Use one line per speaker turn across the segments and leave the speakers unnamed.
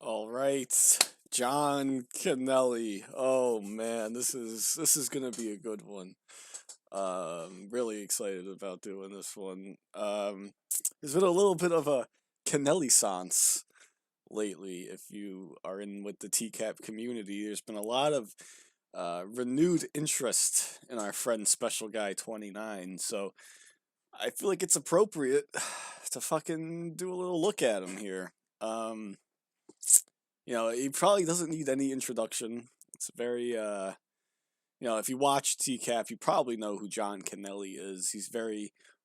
All right, John Kennelly. Oh man, this is gonna be a good one. Really excited about doing this one. There's been a little bit of a Kennelly-sance lately. If you are in with the TCAP community, there's been a lot of renewed interest in our friend Special Guy 29. So I feel like it's appropriate to fucking do a little look at him here. He probably doesn't need any introduction. It's very, if you watch TCAP, you probably know who John Kennelly is. He's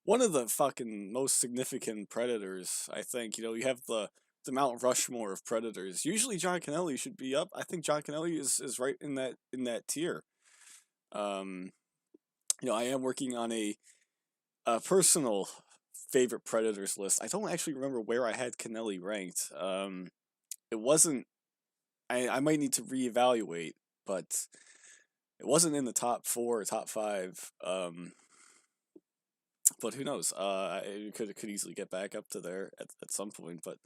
one of the fucking most significant predators, I think. You have the Mount Rushmore of predators. Usually John Kennelly should be up. I think John Kennelly is right in that tier. I am working on a personal favorite predators list. I don't actually remember where I had Kennelly ranked. It wasn't. I might need to reevaluate, but it wasn't in the top 4 or top 5. But who knows? It could easily get back up to there at some point. But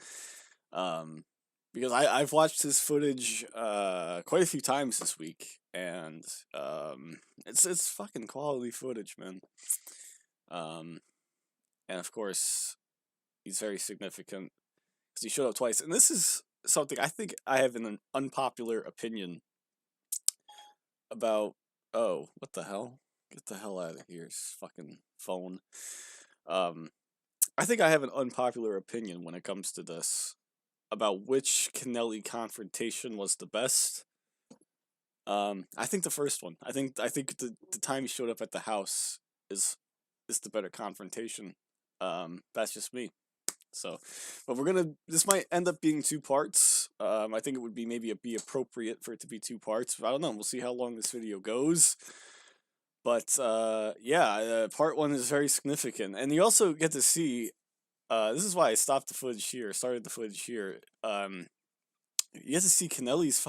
because I've watched his footage quite a few times this week, and it's fucking quality footage, man. And of course, he's very significant because he showed up twice, and this is something I think I have an unpopular opinion about. Oh, what the hell? Get the hell out of here, fucking phone. I think I have an unpopular opinion when it comes to this about which Kennelly confrontation was the best. I think the first one. I think the time he showed up at the house is the better confrontation. That's just me. So, but this might end up being 2 parts. I think it would be be appropriate for it to be 2 parts. I don't know. We'll see how long this video goes. But, part 1 is very significant. And you also get to see, this is why I started the footage here. You get to see Kennelly's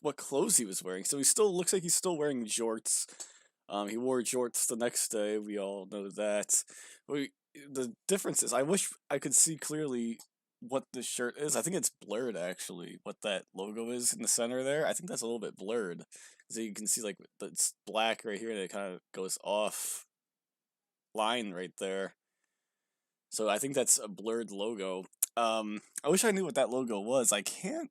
what clothes he was wearing. So he still looks like he's still wearing jorts. He wore jorts the next day. We all know that. The difference is, I wish I could see clearly what the shirt is. I think it's blurred, actually, what that logo is in the center there. I think that's a little bit blurred. So you can see, it's black right here, and it kind of goes off line right there. So I think that's a blurred logo. I wish I knew what that logo was. I can't...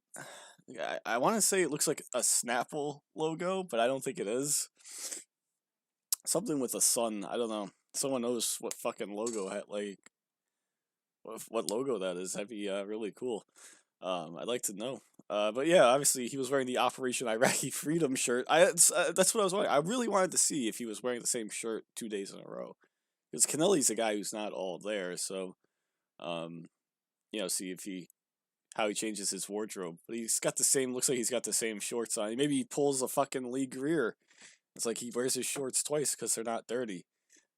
I want to say it looks like a Snapple logo, but I don't think it is. Something with a sun. I don't know. Someone knows what fucking logo what logo that is. That'd be really cool. I'd like to know. But yeah, obviously he was wearing the Operation Iraqi Freedom shirt. That's what I was wondering. I really wanted to see if he was wearing the same shirt 2 days in a row, because Kennelly's a guy who's not all there. So, see how he changes his wardrobe. But he's got the same. Looks like he's got the same shorts on. Maybe he pulls a fucking Lee Greer. It's like he wears his shorts twice because they're not dirty.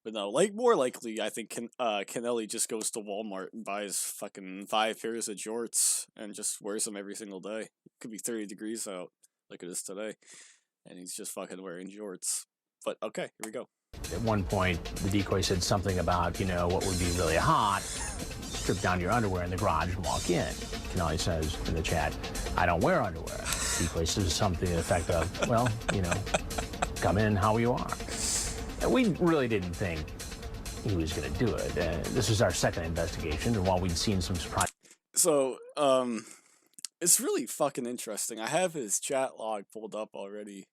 But no, more likely, I think Kennelly just goes to Walmart and buys fucking 5 pairs of jorts and just wears them every single day. It could be 30 degrees out, like it is today, and he's just fucking wearing jorts. But okay, here we go.
At one point, the decoy said something about, what would be really hot, strip down your underwear in the garage and walk in. Kennelly says in the chat, I don't wear underwear. Decoy says something to the effect of, well, come in how you are. We really didn't think he was going to do it. This was our second investigation, and while we'd seen some surprise...
So, it's really fucking interesting. I have his chat log pulled up already.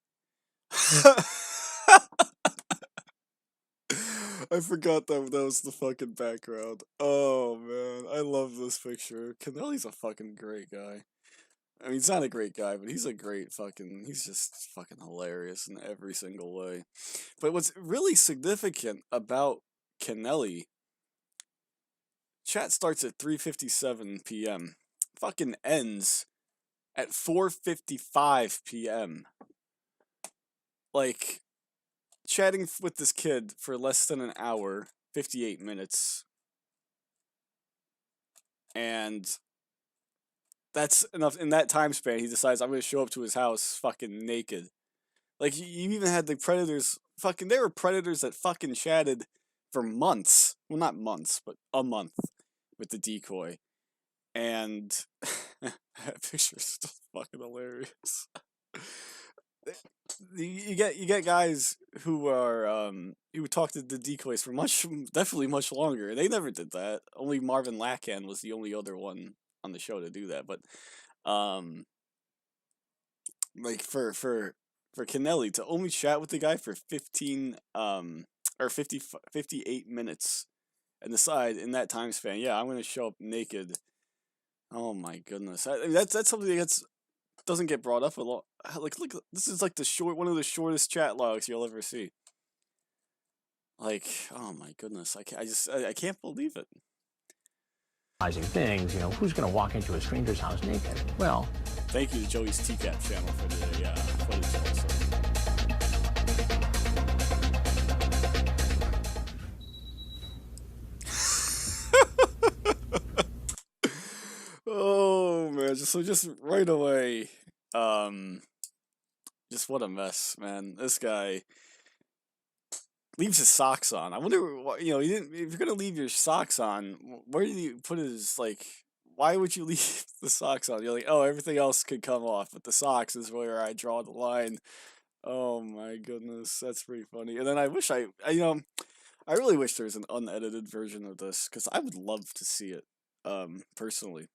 I forgot that was the fucking background. Oh, man. I love this picture. Kennelly's a fucking great guy. I mean, he's not a great guy, but he's he's just fucking hilarious in every single way. But what's really significant about Kennelly, chat starts at 3:57 p.m. Fucking ends at 4:55 p.m. Like, chatting with this kid for less than an hour, 58 minutes. And that's enough. In that time span, he decides, I'm going to show up to his house fucking naked. Like, you even had the predators, there were predators that fucking chatted for months. Well, not months, but a month with the decoy. and that picture's still fucking hilarious. You get guys who are who talk to the decoys for definitely much longer. They never did that. Only Marvin Lacan was the only other one on the show to do that. But um like for Kennelly to only chat with the guy for 15 or 58 minutes and decide in that time span, yeah, I'm gonna show up naked. Oh my goodness, I mean, that's something that's doesn't get brought up a lot. Like, look, this is like one of the shortest chat logs you'll ever see. Like, oh my goodness, I can't believe it.
Things, who's going to walk into a stranger's house naked? Well,
thank you to Joey's TCAP channel for the footage also. Oh man, just right away, just what a mess, man. This guy leaves his socks on. I wonder why, he didn't. If you're gonna leave your socks on, where do you put his, like? Why would you leave the socks on? You're like, oh, everything else could come off, but the socks is where I draw the line. Oh my goodness, that's pretty funny. And then I wish I really wish there was an unedited version of this because I would love to see it. Personally,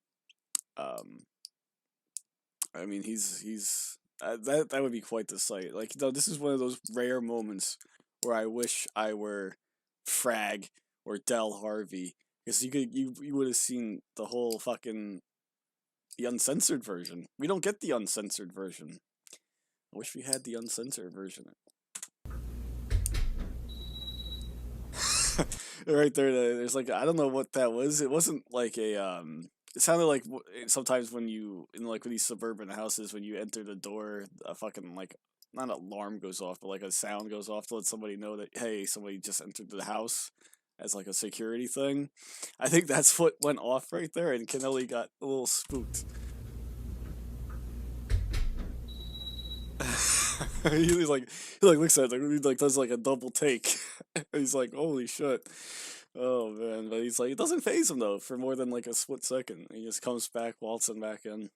I mean, he's that would be quite the sight. Like, this is one of those rare moments where I wish I were Frag or Del Harvey, because you would have seen the whole fucking the uncensored version. We don't get the uncensored version. I wish we had the uncensored version. Right there, there's like, I don't know what that was. It wasn't like a it sounded like sometimes when you in like these suburban houses, when you enter the door, a fucking, like, not an alarm goes off, but like a sound goes off to let somebody know that, hey, somebody just entered the house, as like a security thing. I think that's what went off right there, and Kennelly got a little spooked. he looks at it, he like does like a double take. He's like, holy shit. Oh man, but he's like, it doesn't phase him though for more than like a split second. He just comes back, waltzing back in.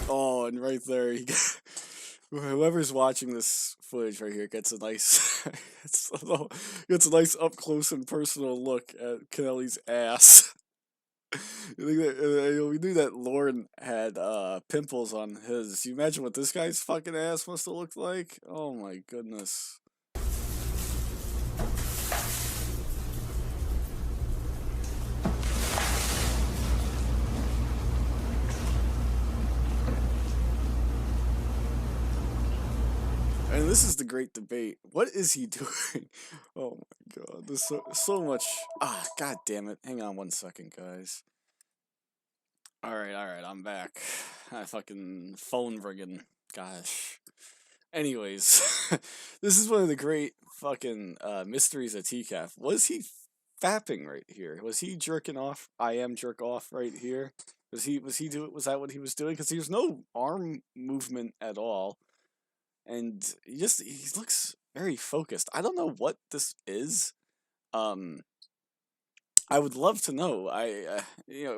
Oh, and right there, whoever's watching this footage right here gets a nice, gets a nice up close and personal look at Kennelly's ass. We knew that Lauren had pimples on his. You imagine what this guy's fucking ass must have looked like? Oh my goodness. And this is the great debate. What is he doing? Oh my god, there's so much. Ah, god damn it. Hang on one second, guys. Alright, I'm back. I fucking phone ringing. Gosh. Anyways, this is one of the great fucking mysteries of TCAP. Was he fapping right here? Was he jerking off? I am jerk off right here. Was was that what he was doing? Because there's no arm movement at all. And he looks very focused. I don't know what this is. I would love to know.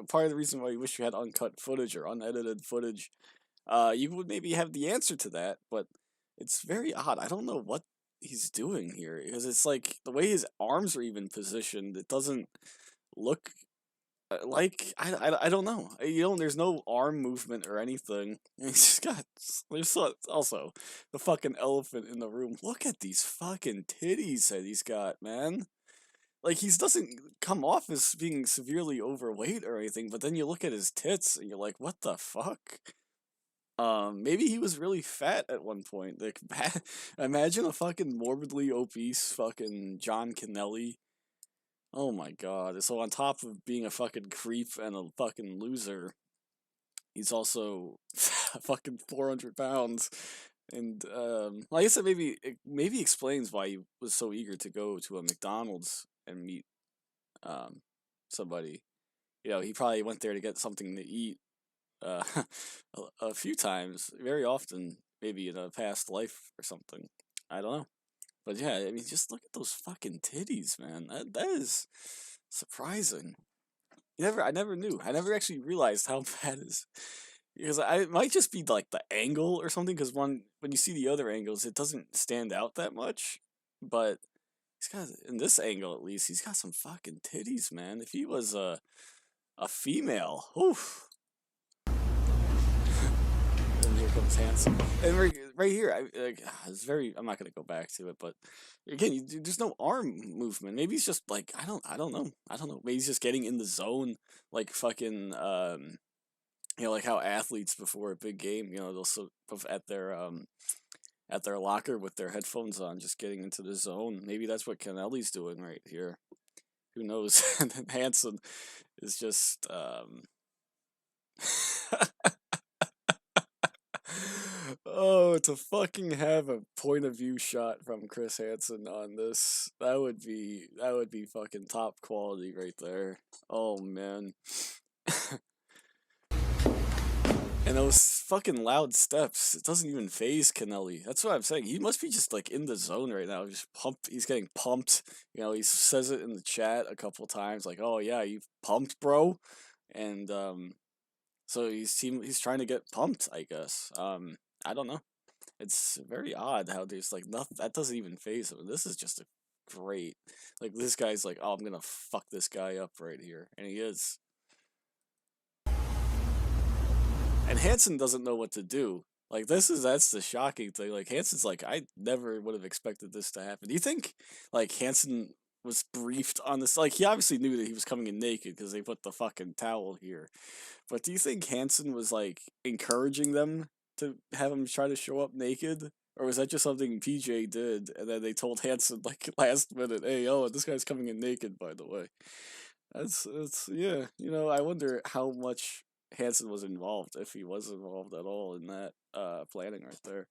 Part of the reason why you wish you had uncut footage or unedited footage, you would maybe have the answer to that, but it's very odd. I don't know what he's doing here, because it's like the way his arms are even positioned, it doesn't look like, I don't know. There's no arm movement or anything. And he's just there's also the fucking elephant in the room. Look at these fucking titties that he's got, man. Like, he doesn't come off as being severely overweight or anything, but then you look at his tits and you're like, what the fuck? Maybe he was really fat at one point. Like, imagine a fucking morbidly obese fucking John Kennelly. Oh my god. So on top of being a fucking creep and a fucking loser, he's also fucking 400 pounds. And, I guess that maybe explains why he was so eager to go to a McDonald's and meet, somebody. He probably went there to get something to eat, a few times, very often, maybe in a past life or something. I don't know. But yeah, I mean, just look at those fucking titties, man. That is surprising. I never knew. I never actually realized how bad is because it might just be like the angle or something. Because when you see the other angles, it doesn't stand out that much. But he's got in this angle at least, he's got some fucking titties, man. If he was a female, oof. And here comes Handsome. And right here, it's very. I'm not gonna go back to it, but again, there's no arm movement. Maybe he's just like I don't know. I don't know. Maybe he's just getting in the zone, like fucking like how athletes before a big game, they'll at their locker with their headphones on, just getting into the zone. Maybe that's what Kennelly's doing right here. Who knows? And then Hanson is just oh, to fucking have a point of view shot from Chris Hansen on this, that would be fucking top quality right there. Oh man. And those fucking loud steps, it doesn't even phase Kennelly. That's what I'm saying. He must be just like in the zone right now. Just pumped. He's getting pumped. He says it in the chat a couple times, like, "Oh yeah, you pumped, bro," and so he's trying to get pumped, I guess. I don't know. It's very odd how there's like nothing that doesn't even phase him. This is just a great, like this guy's like, oh, I'm gonna fuck this guy up right here, and he is. And Hansen doesn't know what to do. Like that's the shocking thing. Like Hansen's like, I never would have expected this to happen. Do you think like Hansen was briefed on this? Like he obviously knew that he was coming in naked because they put the fucking towel here. But do you think Hansen was like encouraging them to have him try to show up naked? Or was that just something PJ did and then they told Hansen like last minute, hey, oh, this guy's coming in naked, by the way. That's yeah, I wonder how much Hansen was involved, if he was involved at all in that planning right there.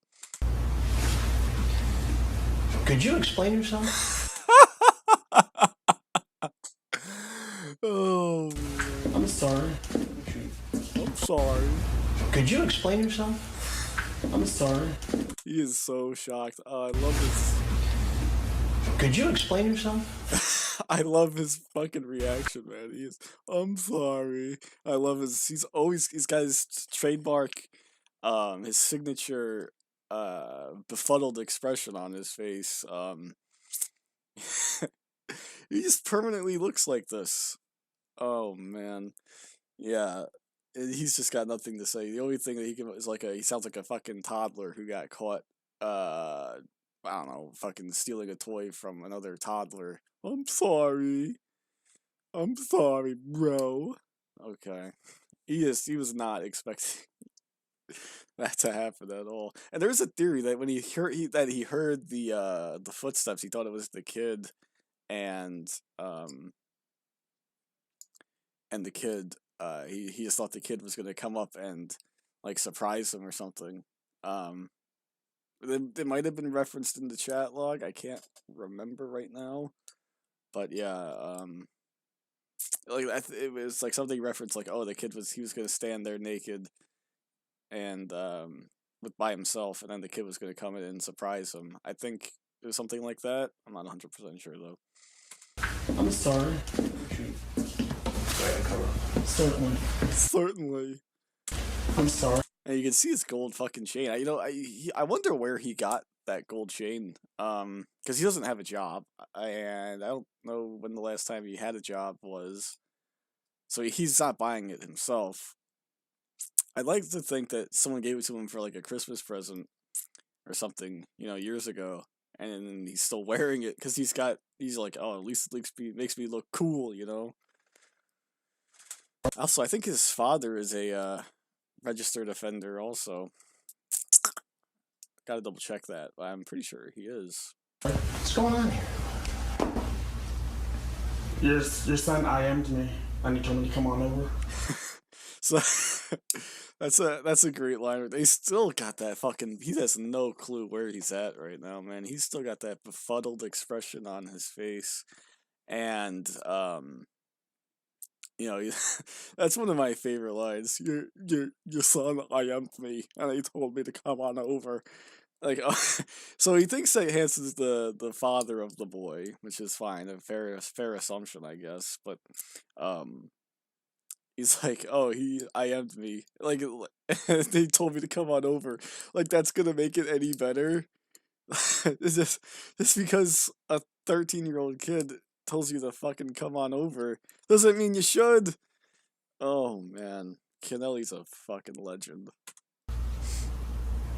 Could you explain yourself?
Oh, man.
I'm sorry.
I'm sorry.
Could you explain yourself? I'm sorry.
He is so shocked. I love this.
Could you explain yourself?
I love his fucking reaction, man. He is, I'm sorry. I love he's got his trademark, his signature, befuddled expression on his face. He just permanently looks like this. Oh, man. Yeah. He's just got nothing to say. The only thing that he can is he sounds like a fucking toddler who got caught, I don't know, fucking stealing a toy from another toddler. I'm sorry. I'm sorry, bro. Okay. He was not expecting that to happen at all. And there's a theory that when he heard the footsteps, he thought it was the kid, and the kid he just thought the kid was gonna come up and like surprise him or something. It might have been referenced in the chat log. I can't remember right now, but yeah, it was like something referenced like, oh, he was gonna stand there naked, and by himself, and then the kid was gonna come in and surprise him. I think it was something like that. I'm not 100% sure though.
I'm sorry.
Certainly.
I'm sorry.
And you can see his gold fucking chain. I wonder where he got that gold chain. Because he doesn't have a job, and I don't know when the last time he had a job was. So he's not buying it himself. I'd like to think that someone gave it to him for like a Christmas present or something, years ago, and he's still wearing it because he's like, oh, at least it makes me look cool, Also, I think his father is a registered offender also. Gotta double check that, but I'm pretty sure he is.
What's going on here?
Your son IM'd me and he told me to come on over.
So that's a great line. They still got that fucking. He has no clue where he's at right now, man. He's still got that befuddled expression on his face, and that's one of my favorite lines. Your son IM'd me and he told me to come on over. Like, so he thinks that Hanson's the father of the boy, which is fine, a fair assumption, I guess. But, he's like, oh, he IM'd me. Like, they told me to come on over. Like, that's gonna make it any better. It's just because a 13-year-old kid tells you to fucking come on over doesn't mean you should. Oh man, Kennelly's a fucking legend.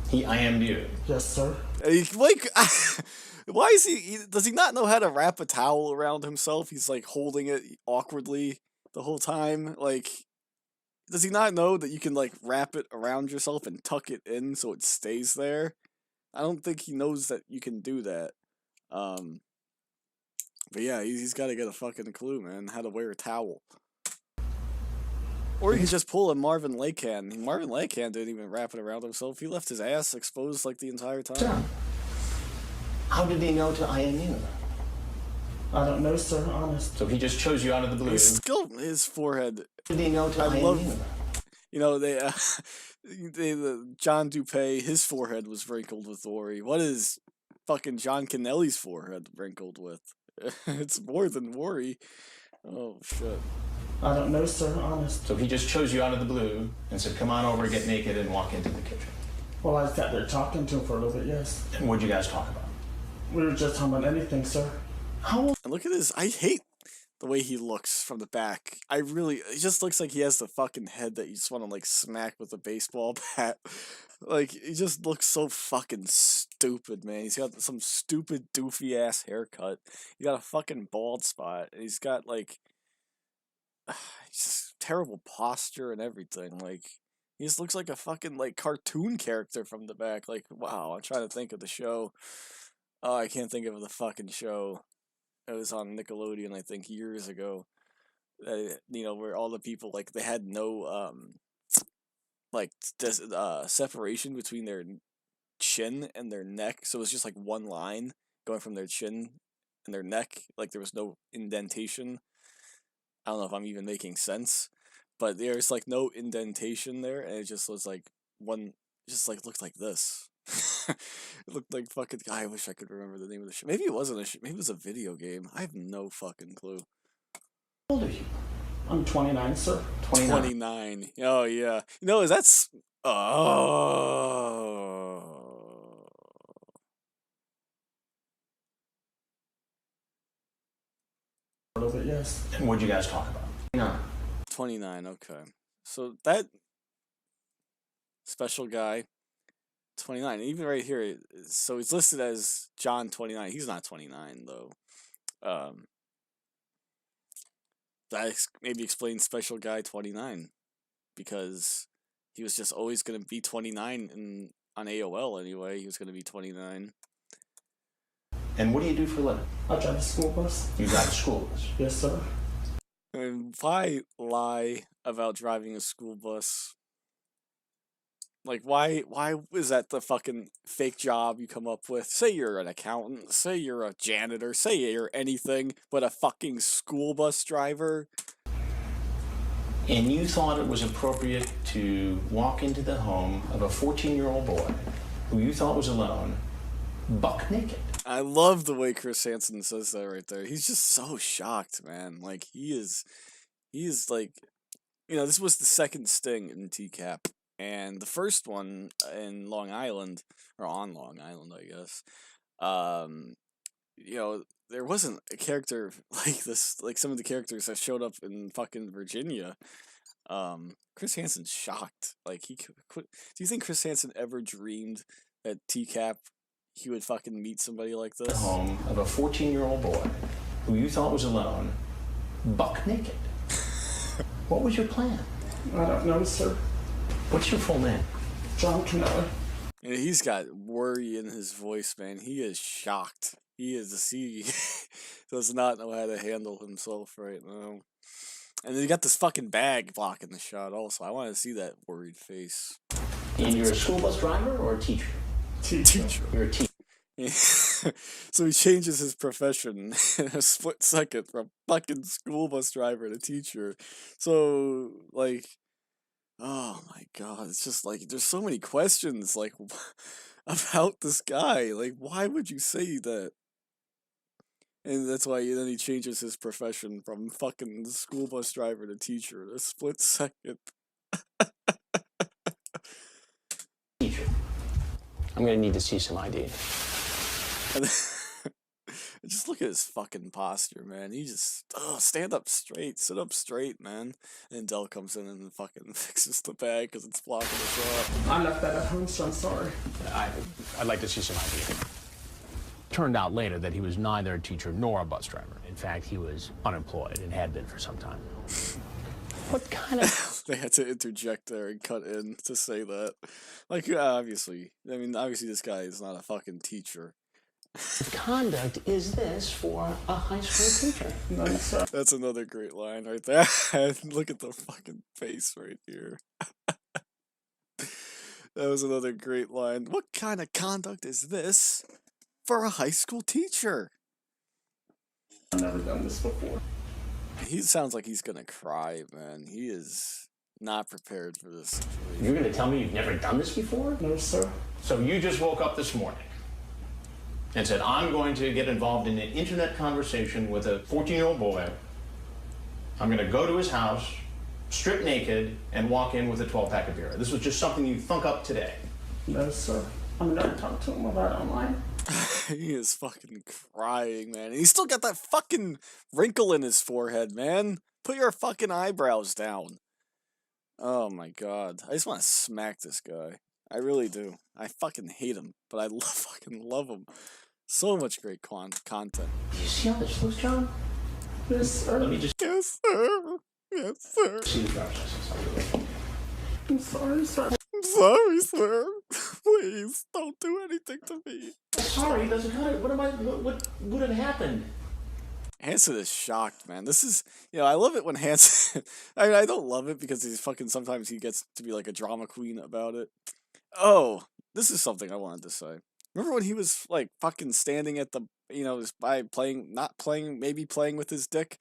He IM'd you.
Yes, sir.
And like, why is does he not know how to wrap a towel around himself? He's like holding it awkwardly the whole time. Like, does he not know that you can like wrap it around yourself and tuck it in so it stays there? I don't think he knows that you can do that. But yeah, he's got to get a fucking clue, man, how to wear a towel. Or he can just pull a Marvin Lakehan. Marvin Lakehan didn't even wrap it around himself. He left his ass exposed like the entire time.
Sir, how did he know to IM you?
I don't know, sir. Honest.
So he just chose you out of the blue.
His forehead.
How did he know to IM you?
You know, John Dupay, his forehead was wrinkled with worry. What is fucking John Kennelly's forehead wrinkled with? It's more than worry. Oh shit.
I don't know, sir. Honest.
So he just chose you out of the blue and said, come on over, get naked, and walk into the kitchen.
Well, I sat there talking to him for a little bit, yes.
And what'd you guys talk about?
We were just talking about anything, sir.
How old?
And look at his. I hate the way he looks from the back. He just looks like he has the fucking head that you just want to like smack with a baseball bat. Like, he just looks so fucking stupid, man. He's got some stupid doofy ass haircut. He got a fucking bald spot. And he's got like, just terrible posture and everything. Like, he just looks like a fucking like cartoon character from the back. Like, wow, I'm trying to think of the show. Oh, I can't think of the fucking show. It was on Nickelodeon, I think, years ago. You know, where all the people like they had no separation between their chin and their neck, so it was just like one line going from their chin and their neck. Like there was no indentation. I don't know if I'm even making sense, but there's like no indentation there, and it just was like one. Just like looked like this. It looked like fucking. I wish I could remember the name of the show. Maybe it wasn't a show. Maybe it was a video game. I have no fucking clue.
How old are you?
I'm 29, sir.
29. Oh yeah. You know, that's oh.
A little bit, yes.
And what'd you guys talk about? No.
29. Okay. So that special guy, 29. Even right here, so he's listed as John 29. He's not 29 though. That maybe explains special guy 29, because he was just always gonna be 29 on AOL anyway. He was gonna be 29.
And what do you do for a living?
I drive a school bus.
You drive a school bus.
Yes, sir.
And why lie about driving a school bus? Like, why is that the fucking fake job you come up with? Say you're an accountant, say you're a janitor, say you're anything but a fucking school bus driver.
And you thought it was appropriate to walk into the home of a 14-year-old boy who you thought was alone, buck naked.
I love the way Chris Hansen says that right there. He's just so shocked, man. Like, he is like, you know, this was the second sting in TCAP. And the first one in Long Island, or on Long Island, I guess, you know, there wasn't a character like this, like some of the characters that showed up in fucking Virginia. Chris Hansen's shocked. Like, he quit. Do you think Chris Hansen ever dreamed that TCAP, he would fucking meet somebody like this?
The home of a 14-year-old boy who you thought was alone, buck naked. What was your plan?
I don't know, sir.
What's your full name?
John Kennelly.
And he's got worry in his voice, man. He is shocked. He does not know how to handle himself right now. And then you got this fucking bag blocking the shot also. I want to see that worried face.
And you're a school bus driver or a teacher?
Teacher.
You're a teacher.
So he changes his profession in a split second from fucking school bus driver to teacher. So, like, oh my god, it's just like, there's so many questions. Like, about this guy. Like, why would you say that? And that's why then he changes his profession from fucking school bus driver to teacher in a split second.
Teacher, I'm gonna need to see some ID.
And just look at his fucking posture, man. He just stand up straight, sit up straight, man. And Dell comes in and fucking fixes the bag because it's blocking the shot.
I left that at home, so I'm sorry.
I'd like to see some ID. Turned out later that he was neither a teacher nor a bus driver. In fact, he was unemployed and had been for some time. What kind of...
They had to interject there and cut in to say that. Like, obviously. I mean, obviously this guy is not a fucking teacher.
conduct is this for a high school teacher?
None, sir.
That's another great line right there. Look at the fucking face right here. That was another great line. What kind of conduct is this for a high school teacher?
I've never done this before.
He sounds like he's gonna cry, man. He is not prepared for this situation.
You're gonna tell me you've never done this before?
No, sir.
So you just woke up this morning and said, I'm going to get involved in an internet conversation with a 14-year-old boy. I'm going to go to his house, strip naked, and walk in with a 12-pack of beer. This was just something you thunk up today.
No, sir. I'm never talking to him about it online.
He is fucking crying, man. And he's still got that fucking wrinkle in his forehead, man. Put your fucking eyebrows down. Oh my god. I just want to smack this guy. I really do. I fucking hate him, but I fucking love him. So much great content.
You see how this looks, John?
Yes, sir.
Let me just
Yes, sir. Yes, sir.
see the driver's license.
I'm sorry, sir.
I'm sorry, sir. Please, don't do anything to me.
Sorry, doesn't matter. What would have happened?
Hanson is shocked, man. This is, I love it when Hanson, I don't love it because he's fucking, sometimes he gets to be like a drama queen about it. Oh, this is something I wanted to say. Remember when he was like fucking standing at the, by playing, not playing, maybe playing with his dick?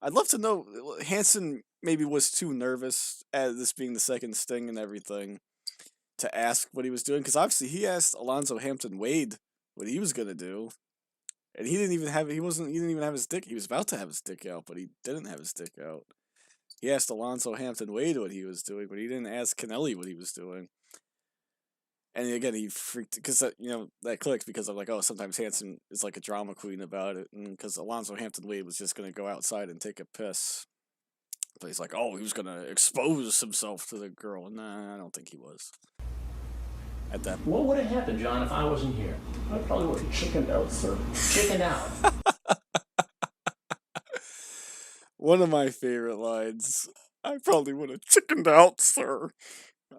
I'd love to know, Hanson maybe was too nervous at this being the second sting and everything to ask what he was doing. Because obviously he asked Alonzo Hampton Wade what he was going to do. And he didn't even have his dick. He was about to have his dick out, but he didn't have his dick out. He asked Alonzo Hampton Wade what he was doing, but he didn't ask Kennelly what he was doing. And again, he freaked, because that clicks because I'm like, oh, sometimes Hanson is like a drama queen about it, and because Alonzo Hampton Wade was just going to go outside and take a piss. But he's like, oh, he was going to expose himself to the girl. Nah, I don't think he was. At that point.
What would have happened, John, if I wasn't here?
I probably would have chickened out, sir.
Chickened out.
One of my favorite lines. I probably would have chickened out, sir.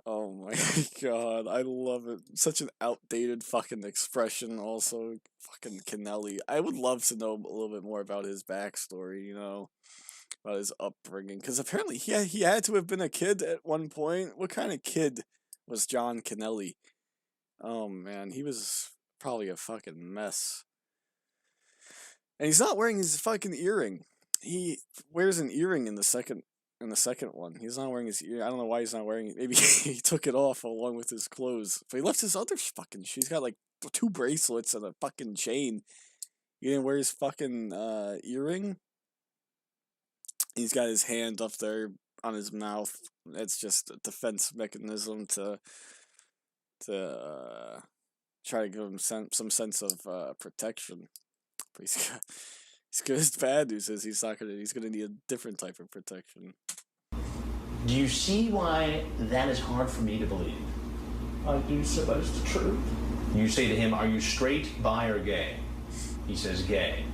Oh my god, I love it. Such an outdated fucking expression. Also, fucking Kennelly. I would love to know a little bit more about his backstory, about his upbringing. Because apparently he had to have been a kid at one point. What kind of kid was John Kennelly? Oh man, he was probably a fucking mess. And he's not wearing his fucking earring. He wears an earring in the second one. He's not wearing his ear. I don't know why he's not wearing it. Maybe he took it off along with his clothes. But he left his other fucking shit. He's got like 2 bracelets and a fucking chain. He didn't wear his fucking earring. He's got his hand up there on his mouth. It's just a defense mechanism to try to give him some sense of protection. But he's good. His bad news is he's gonna need a different type of protection.
Do you see why that is hard for me to believe?
I do, sir. That is the truth.
You say to him, are you straight, bi, or gay? He says gay.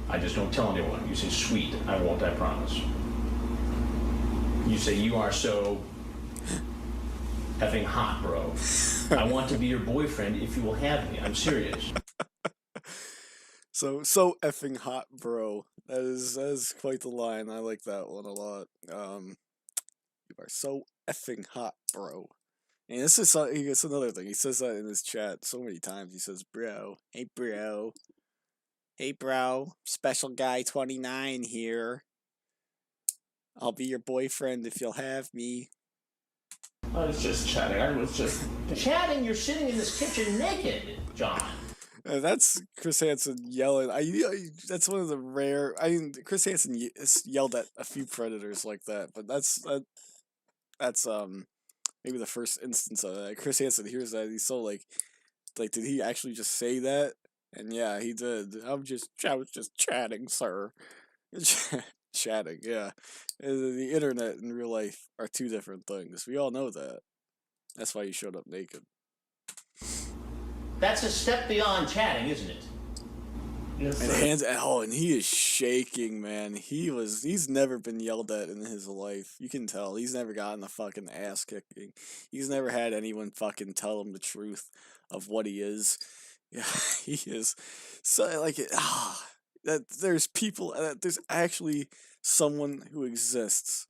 I just don't tell anyone. You say sweet. I won't, I promise. You say you are so effing hot, bro. I want to be your boyfriend if you will have me. I'm serious.
So effing hot, bro. That is quite the line. I like that one a lot. You are so effing hot, bro. And this is it's another thing. He says that in his chat so many times. He says, bro. Hey, bro. Hey, bro. Special guy 29 here. I'll be your boyfriend if you'll have me.
I was just chatting. I was just
Chatting? You're sitting in this kitchen naked, John.
That's Chris Hansen yelling. That's one of the rare. I mean, Chris Hansen has yelled at a few predators like that, but that's maybe the first instance of that. Chris Hansen hears that, he's so like, did he actually just say that? And yeah, he did. I was just chatting, sir. Chatting, yeah. And the internet and real life are two different things. We all know that. That's why you showed up naked.
That's a step beyond chatting, isn't it?
yes,
And
sir.
and he is shaking, man. He's never been yelled at in his life. You can tell. He's never gotten a fucking ass kicking. He's never had anyone fucking tell him the truth of what he is. Yeah, he is so like that there's people that there's actually someone who exists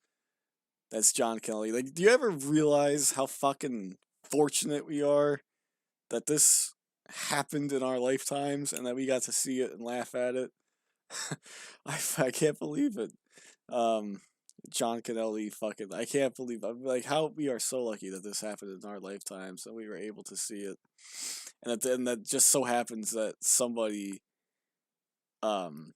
that's John Kennelly. Like, do you ever realize how fucking fortunate we are that this happened in our lifetimes and that we got to see it and laugh at it? I can't believe it. Um, John Kennelly, fucking, I can't believe. I'm like, how we are so lucky that this happened in our lifetimes and we were able to see it, and that just so happens that somebody, um,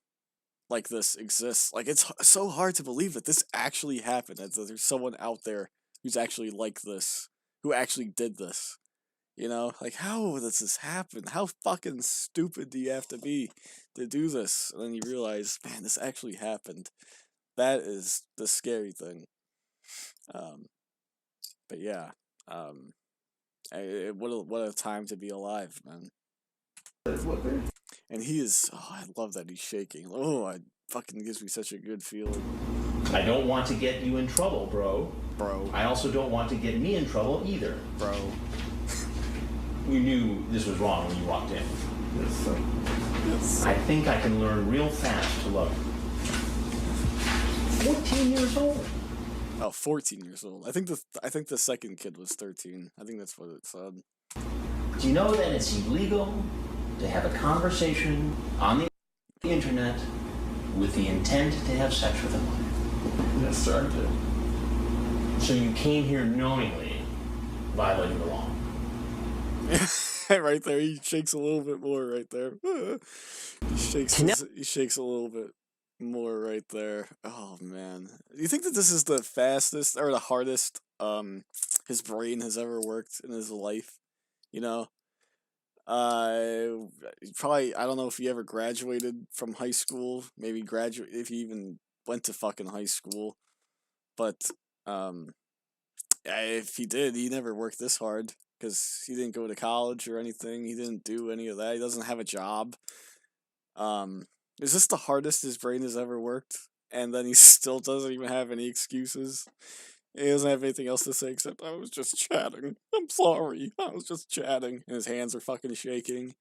like this exists. Like, it's so hard to believe that this actually happened. That there's someone out there who's actually like this, who actually did this. You know, like, how does this happen? How fucking stupid do you have to be to do this? And then you realize, man, this actually happened. That is the scary thing. Um, but yeah, um, what a time to be alive, man.
What the?
And he is. Oh, I love that he's shaking. Oh, it fucking gives me such a good feeling,
I don't want to get you in trouble, bro.
bro.
I also don't want to get me in trouble either.
Bro.
You knew this was wrong when you walked in.
Yes, sir.
Yes.
I think I can learn real fast to love you. 14 years old.
Oh, 14 years old. I think the second kid was 13. I think that's what it said.
Do you know that it's illegal to have a conversation on the internet with the intent to have sex with a minor?
Yes, sir. I did.
So you came here knowingly violating the law.
Right there, he shakes a little bit more right there. He shakes a little bit more right there. Oh man. Do you think that this is the fastest or the hardest his brain has ever worked in his life? You know? Probably, I don't know if he ever graduated from high school, maybe graduate if he even went to fucking high school. But um if he did, he never worked this hard because he didn't go to college or anything. He didn't do any of that. He doesn't have a job. Um, is this the hardest his brain has ever worked? And then he still doesn't even have any excuses. He doesn't have anything else to say except, I was just chatting. I'm sorry. I was just chatting. And his hands are fucking shaking.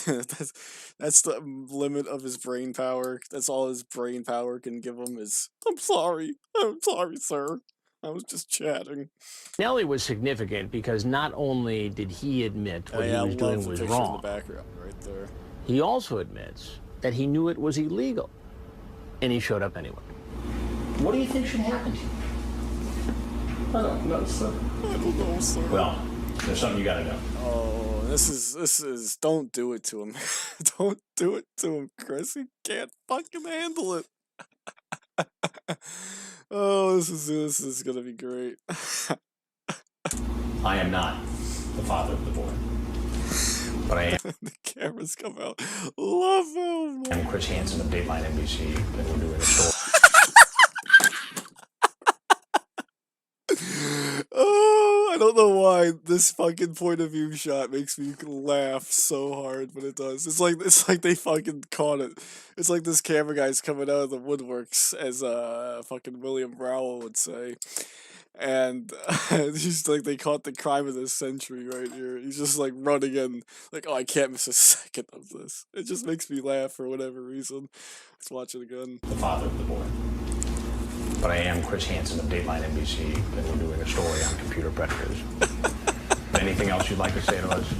That's the limit of his brain power. That's all his brain power can give him is, I'm sorry. I'm sorry, sir. I was just chatting.
Kennelly was significant because not only did he admit what he
I
was
love
doing
the
was
picture in the
wrong,
background right there.
he also admits that he knew it was illegal, and he showed up anyway. What do you think should happen to you?
I don't know, sir.
I don't know, sir.
Well, there's something you gotta know.
Oh, this is. Don't do it to him. Don't do it to him, Chris. He can't fucking handle it. Oh, this is gonna be great.
I am not the father of the boy, but I
The cameras come out. Love him.
am Chris Hansen of Dateline NBC, and we're doing a story.
Oh, I don't know why this fucking point of view shot makes me laugh so hard, but it does. It's like they fucking caught it. It's like this camera guy's coming out of the woodworks, as fucking William Rowell would say. And he's like, they caught the crime of the century right here. He's just like running in, like, oh, I can't miss a second of this. It just makes me laugh for whatever reason. Let's watch it again.
The father of the boy. But I am Chris Hansen of Dateline NBC, and we're doing a story on computer predators. Anything else you'd like to say to us?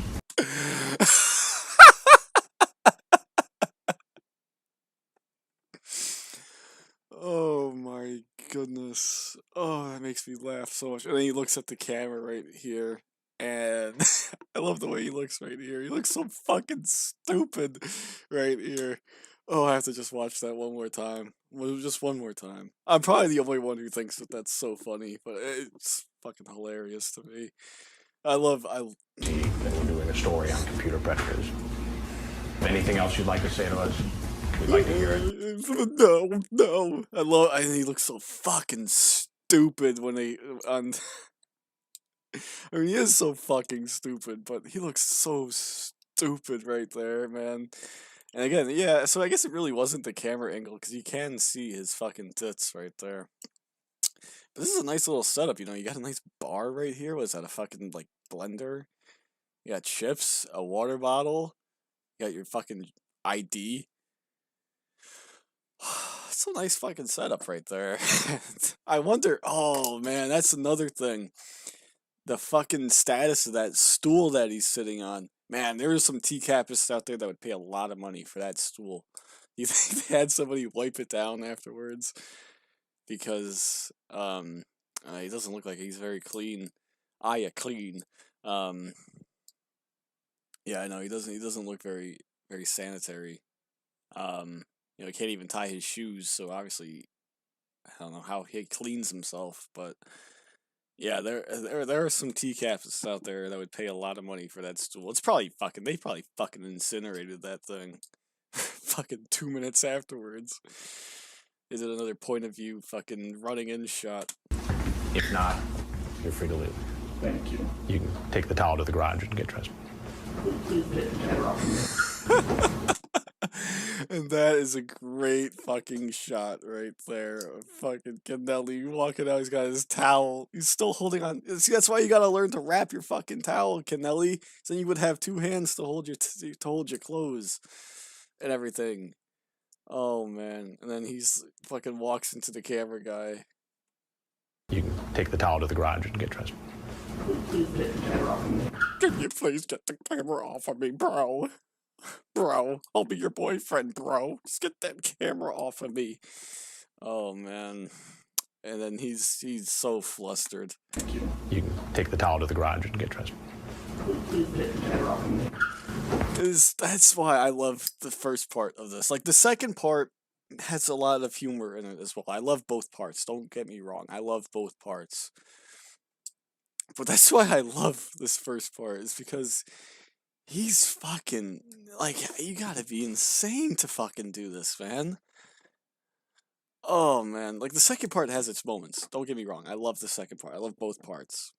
Oh my goodness. Oh, that makes me laugh so much. And then he looks at the camera right here. And I love the way he looks right here. He looks so fucking stupid right here. Oh, I have to just watch that one more time. Well, just one more time. I'm probably the only one who thinks that that's so funny, but it's fucking hilarious to me.
That we're doing a story on computer predators. Anything else you'd like to say to us? We'd like to hear it.
No. He looks so fucking stupid when on. I mean, he is so fucking stupid, but he looks so stupid right there, man. And again, yeah, so I guess it really wasn't the camera angle, because you can see his fucking tits right there. But this is a nice little setup, you know, you got a nice bar right here. Was that a fucking, like, blender? You got chips, a water bottle, you got your fucking ID. It's a nice fucking setup right there. I wonder, oh man, that's another thing. The fucking status of that stool that he's sitting on. Man, there are some TCAPists out there that would pay a lot of money for that stool. You think they had somebody wipe it down afterwards? Because, he doesn't look like he's very clean. Clean. Yeah, I know, he doesn't look very sanitary. You know, he can't even tie his shoes, so obviously, I don't know how he cleans himself, but yeah, there are some TCAPs out there that would pay a lot of money for that stool. They probably fucking incinerated that thing. Fucking 2 minutes afterwards. They did another point of view fucking running in shot.
If not, you're free to leave.
Thank you.
You can take the towel to the garage and get dressed.
Please get the camera off me.
And that is a great fucking shot right there of fucking Kennelly walking out. He's got his towel. He's still holding on. See, that's why you gotta learn to wrap your fucking towel, Kennelly. So you would have two hands to hold your clothes and everything. Oh man! And then he's fucking walks into the camera guy.
You can take the towel to the garage and get dressed.
Please get the camera off me.
Can you please get the camera off of me, bro? Bro, I'll be your boyfriend, bro. Just get that camera off of me. Oh man. And then he's so flustered.
Thank you.
You can take the towel to the garage and get dressed.
Please get the camera off me.
That's why I love the first part of this. Like the second part has a lot of humor in it as well. I love both parts. Don't get me wrong. I love both parts. But that's why I love this first part, is because he's fucking, like, you gotta be insane to fucking do this, man. Oh, man. Like, the second part has its moments. Don't get me wrong. I love the second part. I love both parts.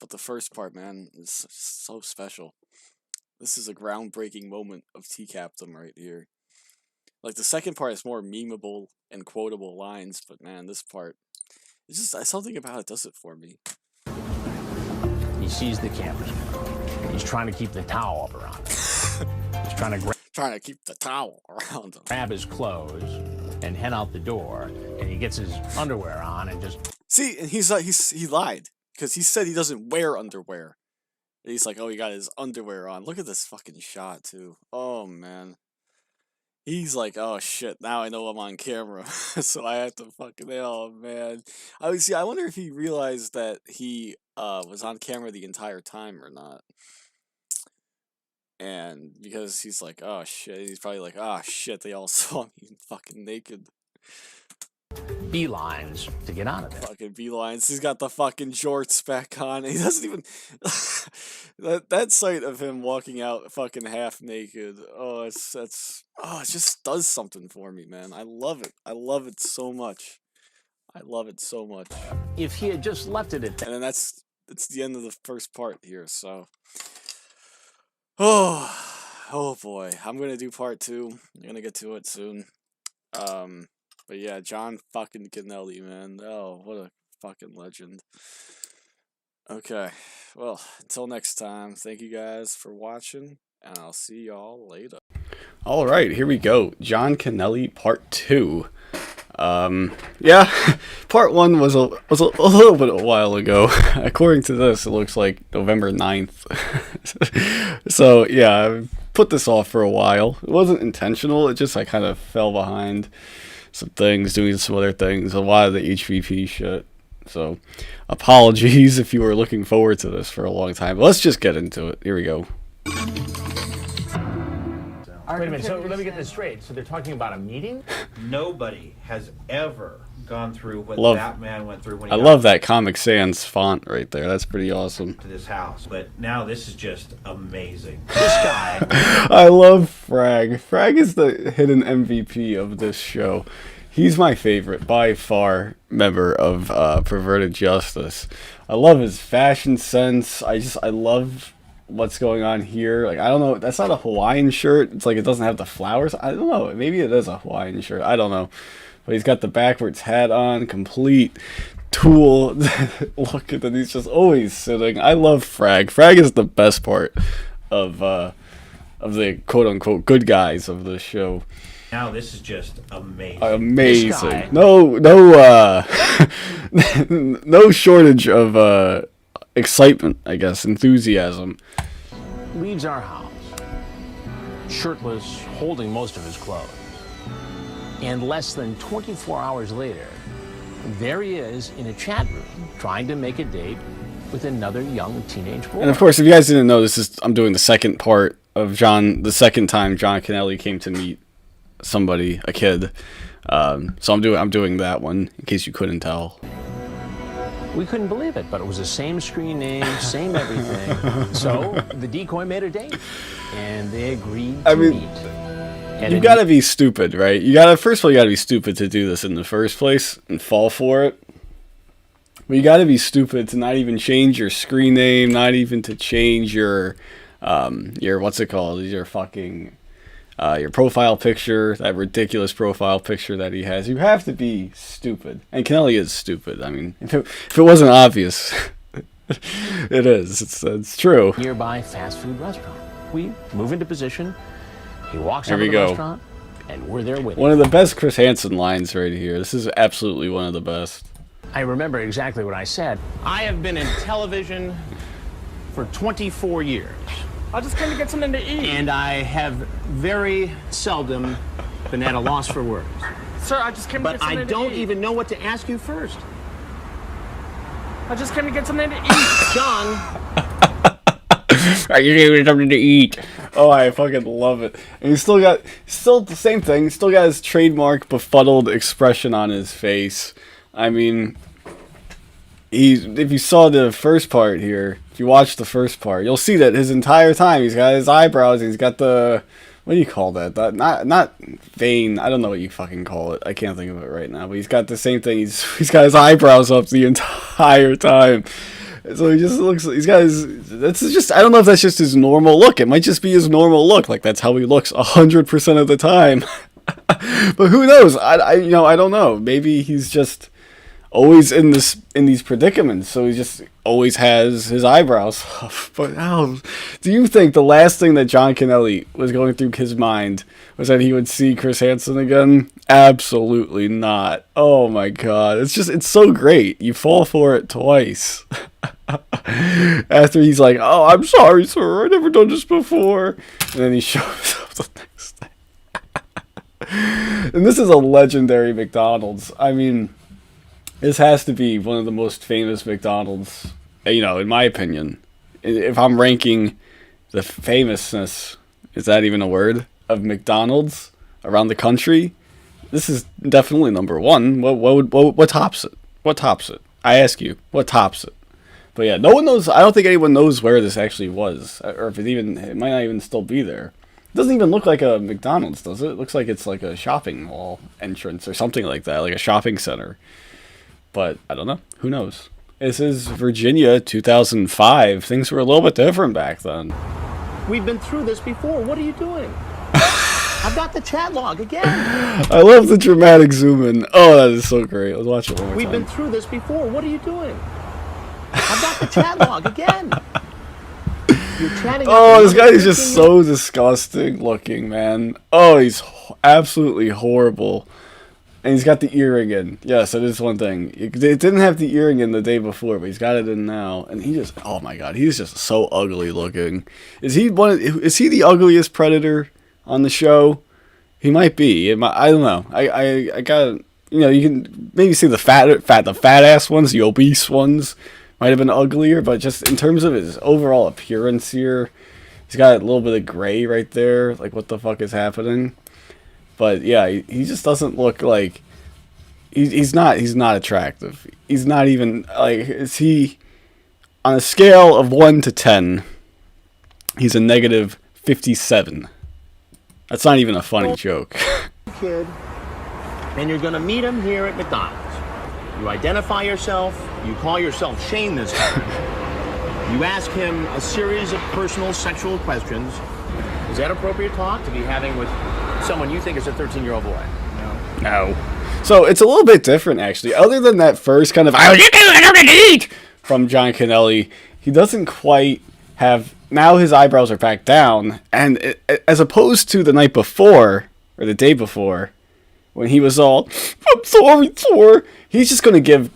But the first part, man, is so special. This is a groundbreaking moment of TCAPdom right here. Like, the second part is more memeable and quotable lines, but man, this part, it's just, something about it does it for me.
He sees the cameras. He's trying to keep the towel up around him. He's trying to
keep the towel around him.
Grab his clothes and head out the door, and he gets his underwear on and just...
See, and he lied, because he said he doesn't wear underwear. And he's like, oh, he got his underwear on. Look at this fucking shot, too. Oh, man. He's like, oh, shit, now I know I'm on camera. So I have to fucking, oh, man. I wonder if he realized that he was on camera the entire time or not. And because he's like, oh, shit, he's probably like, oh, shit, they all saw me fucking naked.
Beelines to get out of there.
Fucking beelines. He's got the fucking jorts back on. He doesn't even... that sight of him walking out fucking half naked. Oh, it just does something for me, man. I love it. I love it so much. I love it so much.
If he had just left it at that...
And then it's the end of the first part here, so... Oh boy. I'm gonna do part 2. I'm gonna get to it soon. But yeah, John fucking Kennelly, man. Oh, what a fucking legend. Okay, well, until next time, thank you guys for watching, and I'll see y'all later. Alright, here we go. John Kennelly part 2. Yeah, part 1 was a little bit a while ago. According to this, it looks like November 9th. So, yeah, I put this off for a while. It wasn't intentional, it just, I kind of fell behind. some things, doing some other things, a lot of the HVP shit. So, apologies if you were looking forward to this for a long time. But let's just get into it. Here we go.
Wait a minute, so let me get this straight. So they're talking about a meeting?
Nobody has ever gone through what that man went through when he
I love that Comic Sans font right there. That's pretty awesome.
to this house. But now this is just amazing.
This guy.
I love Frag. Frag is the hidden MVP of this show. He's my favorite, by far, member of Perverted Justice. I love his fashion sense. I love what's going on here. Like, I don't know, that's not a Hawaiian shirt. It's like it doesn't have the flowers. I don't know. Maybe it is a Hawaiian shirt. I don't know. But he's got the backwards hat on, complete tool. Look at that. He's just always sitting. I love Frag. Frag is the best part of the quote unquote good guys of the show.
Now this is just amazing.
Amazing. No no shortage of excitement, I guess, enthusiasm.
Leaves our house, shirtless, holding most of his clothes. And less than 24 hours later, there he is in a chat room trying to make a date with another young teenage boy.
And of course, if you guys didn't know, I'm doing the second part of the second time John Kennelly came to meet somebody, a kid. So I'm doing that one in case you couldn't tell.
We couldn't believe it, but it was the same screen name, same everything. So the decoy made a date, and they agreed to meet. And
you gotta be stupid, right? First of all, you gotta be stupid to do this in the first place and fall for it. But you gotta be stupid to not even change your screen name, not even to change your what's it called? Your fucking your profile picture, that ridiculous profile picture that he has. You have to be stupid. And Kennelly is stupid. I mean, if it wasn't obvious, it is. It's true.
Nearby fast food restaurant. We move into position. He walks
Here
out of
we
the
go.
restaurant, and we're there with him.
One of the best Chris Hansen lines right here. This is absolutely one of the best.
I remember exactly what I said. I have been in television for 24 years.
I just came to get something to eat.
And I have very seldom been at a loss for words.
Sir, I just came to get
But
something
I
to eat.
don't even know what to ask you first.
I just came to get something to eat.
John.
Are you giving something to eat? Oh, I fucking love it. And he's still the same thing. He's still got his trademark befuddled expression on his face. I mean, if you saw the first part here, if you watch the first part, you'll see that his entire time he's got his eyebrows, he's got the, what do you call that? Not vein. I don't know what you fucking call it. I can't think of it right now. But he's got the same thing. He's got his eyebrows up the entire time. So he just looks. He's got his. That's just. I don't know if that's just his normal look. It might just be his normal look. Like that's how he looks 100% of the time. But who knows? I don't know. Maybe he's just always in these predicaments. So he just always has his eyebrows up. But how do you think the last thing that John Kennelly was going through his mind was that he would see Chris Hansen again? Absolutely not. Oh my god. It's so great. You fall for it twice. After he's like, "Oh, I'm sorry, sir. I've never done this before." And then he shows up the next day. And this is a legendary McDonald's. I mean, this has to be one of the most famous McDonald's, in my opinion. If I'm ranking the famousness, is that even a word, of McDonald's around the country, this is definitely number one. What tops it? What tops it? I ask you, what tops it? But yeah, no one knows. I don't think anyone knows where this actually was, or if it might not even still be there. It doesn't even look like a McDonald's, does it? It looks like it's like a shopping mall entrance or something like that, like a shopping center. But I don't know. Who knows? This is Virginia, 2005. Things were a little bit different back then.
We've been through this before. What are you doing? I've got the chat log again.
I love the dramatic zoom in. Oh, that is so great. Let's watch it one more
We've
time.
been through this before. What are you doing? I've got the chat log again. You're chatting.
Oh, this guy is just so disgusting looking, man. Oh, he's absolutely horrible. And he's got the earring in. Yes, that is one thing. It didn't have the earring in the day before, but he's got it in now. And he just, oh my god, he's just so ugly looking. Is he the ugliest predator on the show? He might be. I don't know. I got, you can maybe see the fat ass ones, the obese ones might have been uglier, but just in terms of his overall appearance here, he's got a little bit of gray right there. Like, what the fuck is happening? But yeah, he just doesn't look like he's not attractive. He's not even like, is he on a scale of 1 to 10? He's a negative 57. That's not even a funny joke.
Kid, and you're gonna meet him here at McDonald's. You identify yourself, you call yourself Shane this time. You ask him a series of personal sexual questions. Is that appropriate talk to be having with someone you think is a 13-year-old boy?
No. So it's a little bit different, actually. Other than that first kind of from John Kennelly, he doesn't quite have. Now his eyebrows are back down, and as opposed to the night before or the day before, when he was all, "I'm sorry, sir," he's gonna give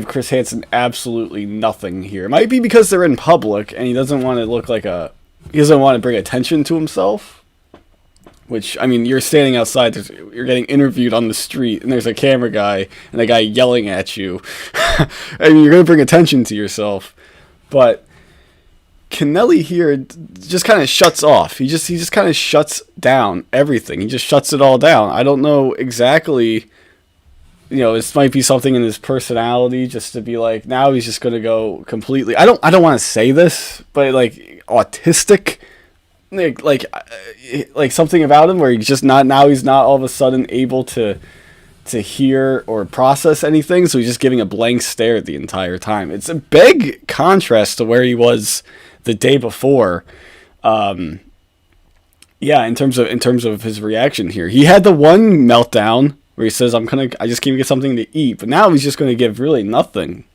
Chris Hansen absolutely nothing here. It might be because they're in public and he doesn't want to look like he doesn't want to bring attention to himself. Which, I mean, you're standing outside, you're getting interviewed on the street, and there's a camera guy and a guy yelling at you. I mean, you're gonna bring attention to yourself, but Kennelly here just kind of shuts off. He just kind of shuts down everything. He just shuts it all down. I don't know exactly. This might be something in his personality, just to be like, now he's just gonna go completely. I don't want to say this, but like autistic, like something about him where he's just not. Now he's not all of a sudden able to hear or process anything, so he's just giving a blank stare the entire time. It's a big contrast to where he was the day before. In terms of his reaction here, he had the one meltdown where he says, I just came to get something to eat, but now he's just going to give really nothing.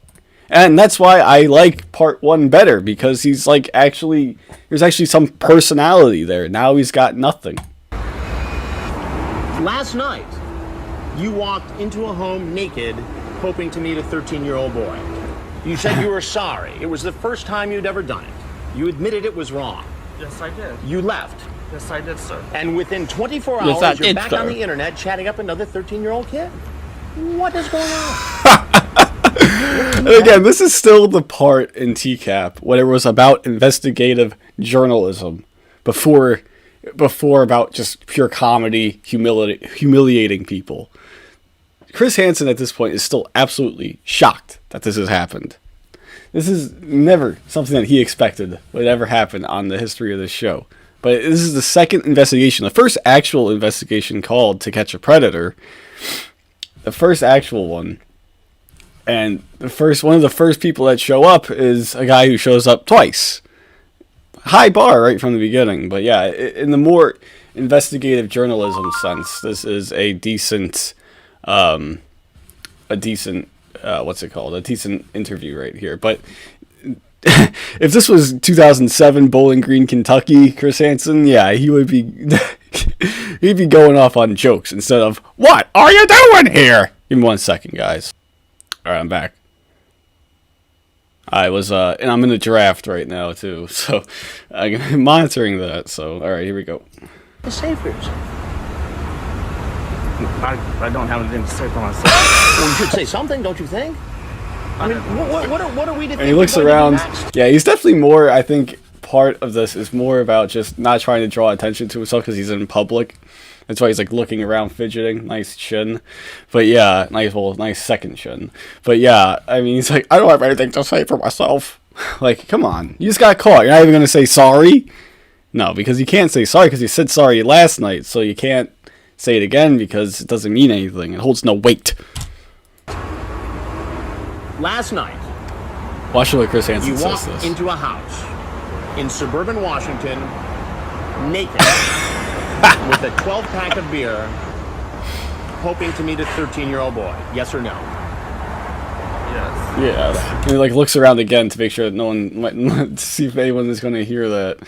And that's why I like part 1 better, because he's like, there's actually some personality there. Now he's got nothing.
Last night, you walked into a home naked, hoping to meet a 13-year-old boy. You said you were sorry. It was the first time you'd ever done it. You admitted it was wrong.
Yes, I did.
You left.
Yes, I did, sir.
And within 24 hours, you're back on the internet chatting up another 13-year-old kid. What is going on?
And again, this is still the part in TCAP when it was about investigative journalism, before about just pure comedy, humiliating people. Chris Hansen at this point is still absolutely shocked that this has happened. This is never something that he expected would ever happen on the history of this show. But this is the second investigation, the first actual investigation called To Catch a Predator. The first actual one. And one of the first people that show up is a guy who shows up twice. High bar right from the beginning. But yeah, in the more investigative journalism sense, this is a decent what's it called? A decent interview right here. But if this was 2007 Bowling Green, Kentucky, Chris Hansen, yeah, he would be he'd be going off on jokes instead of, "What are you doing here?" Give me 1 second, guys. All right, I'm back. And I'm in a draft right now too, so I'm monitoring that. So, all right, here we go.
Say for yourself.
I don't have anything to say for myself.
Well, you should say something, don't you think? I mean, what are we to think?
And he looks around. Yeah, he's definitely more. I think part of this is more about just not trying to draw attention to himself because he's in public. That's why he's like looking around, fidgeting. Nice chin, but yeah, nice second chin. But yeah, I mean, he's like, I don't have anything to say for myself. Like, come on, you just got caught. You're not even gonna say sorry. No, because you can't say sorry because you said sorry last night, so you can't say it again because it doesn't mean anything. It holds no weight.
Last night,
watch what Chris Hansen
you
says
walked
this.
into a house in suburban Washington, naked, with a 12-pack of beer, hoping to meet a 13-year-old boy. Yes or no?
Yes.
Yeah, and he like looks around again to make sure that no one might to see if anyone is going to hear that.